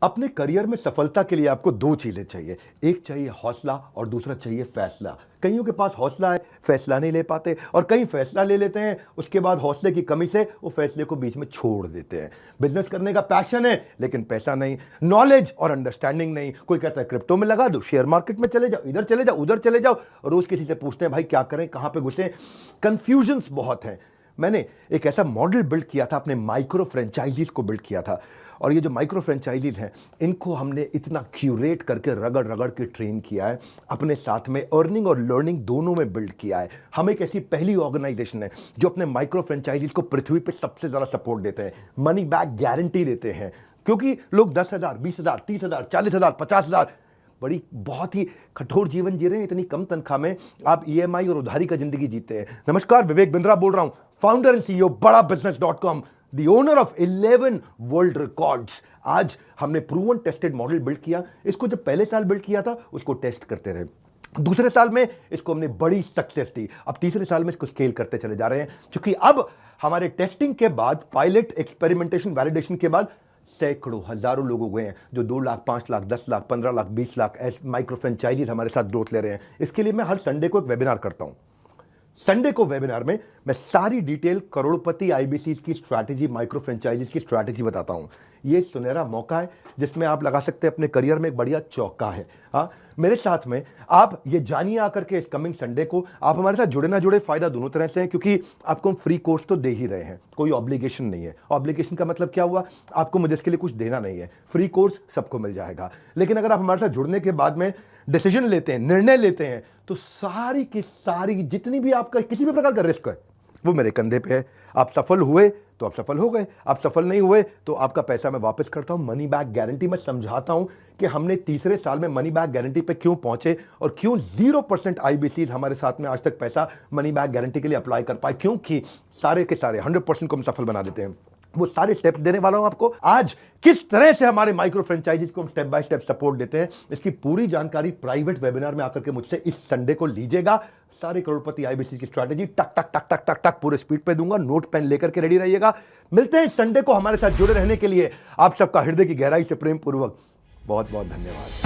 अपने करियर में सफलता के लिए आपको दो चीजें चाहिए। एक चाहिए हौसला और दूसरा चाहिए फैसला। कईयों के पास हौसला है, फैसला नहीं ले पाते, और कई फैसला ले लेते हैं, उसके बाद हौसले की कमी से वो फैसले को बीच में छोड़ देते हैं। बिजनेस करने का पैशन है लेकिन पैसा नहीं, नॉलेज और अंडरस्टैंडिंग नहीं। कोई कहता है क्रिप्टो में लगा दो, शेयर मार्केट में चले जाओ, इधर चले जाओ, उधर चले जाओ। रोज किसी से पूछते हैं भाई क्या करें, कहां पे घुसे। कंफ्यूजन्स बहुत हैं। मैंने एक ऐसा मॉडल बिल्ड किया था, अपने माइक्रो फ्रेंचाइजीज को बिल्ड किया था, और ये जो माइक्रो फ्रेंचाइजीज हैं इनको हमने इतना क्यूरेट करके रगड़ रगड़ के ट्रेन किया है, अपने साथ में अर्निंग और लर्निंग दोनों में बिल्ड किया है। हम एक ऐसी पहली ऑर्गेनाइजेशन है जो अपने माइक्रो फ्रेंचाइजीज को पृथ्वी पे सबसे ज्यादा सपोर्ट देते हैं, मनी बैक गारंटी देते हैं। क्योंकि लोग 10,000, 20,000, 30,000, 40,000, 50,000 बड़ी बहुत ही कठोर जीवन जी रहे हैं, इतनी कम तनख्वाह में आप ईएमआई और उधारी का जिंदगी जीते हैं। नमस्कार, विवेक बिंद्रा बोल रहा हूं, फाउंडर एंड सीईओ बड़ा बिजनेस.com, the owner of 11 world records. आज हमने प्रूवन टेस्टेड मॉडल बिल्ड किया। इसको जब पहले साल बिल्ड किया था उसको टेस्ट करते रहे, दूसरे साल में इसको हमने बड़ी सक्सेस दी, अब तीसरे साल में इसको स्केल करते चले जा रहे हैं। क्योंकि अब हमारे टेस्टिंग के बाद, पायलट, एक्सपेरिमेंटेशन, वैलिडेशन के बाद सैकड़ों, हजारों लोग हो गए हैं जो 2 लाख, 5 लाख, 10 लाख, 15 लाख, 20 लाख ऐसे माइक्रो फ्रेंचाइजीज हमारे साथ ग्रोथ ले रहे हैं। इसके लिए मैं हर संडे को एक वेबिनार करता हूं। संडे को वेबिनार में मैं सारी डिटेल करोड़पति आईबीसीज की स्ट्रैटेजी, माइक्रो फ्रेंचाइजीज की स्ट्रैटेजी बताता हूं। ये सुनहरा मौका है जिसमें आप लगा सकते हैं अपने करियर में एक बढ़िया चौका है। हाँ, मेरे साथ में आप ये जानिए आकर के इस कमिंग संडे को। आप हमारे साथ जुड़े ना जुड़े फायदा दोनों तरह से है, क्योंकि आपको हम फ्री कोर्स तो दे ही रहे हैं, कोई ऑब्लिगेशन नहीं है। ऑब्लिगेशन का मतलब क्या हुआ, आपको मुझे इसके लिए कुछ देना नहीं है, फ्री कोर्स सबको मिल जाएगा। लेकिन अगर आप हमारे साथ जुड़ने के बाद में डिसीजन लेते हैं, निर्णय लेते हैं, तो सारी की सारी जितनी भी आपका किसी भी प्रकार का रिस्क है वो मेरे कंधे पे है। आप सफल हुए तो आप सफल हो गए, आप सफल नहीं हुए तो आपका पैसा मैं वापस करता हूं। मनी बैक गारंटी मैं समझाता हूं कि हमने तीसरे साल में मनी बैक गारंटी पे क्यों पहुंचे और क्यों 0% आईबीसीज हमारे साथ में आज तक पैसा मनी बैक गारंटी के लिए अप्लाई कर पाए, क्योंकि सारे के सारे 100% को हम सफल बना देते हैं। वो सारे स्टेप्स देने वाला हूं आपको आज, किस तरह से हमारे माइक्रो फ्रेंचाइजीज को हम स्टेप बाय स्टेप सपोर्ट देते हैं। इसकी पूरी जानकारी प्राइवेट वेबिनार में आकर के मुझसे इस संडे को लीजिएगा। सारे करोड़पति आईबीसी की स्ट्रैटेजी टक टक टक टक टक टक पूरे स्पीड पे दूंगा, नोट पेन लेकर के रेडी रहिएगा। मिलते हैं संडे को। हमारे साथ जुड़े रहने के लिए आप सबका हृदय की गहराई से प्रेम पूर्वक बहुत बहुत धन्यवाद।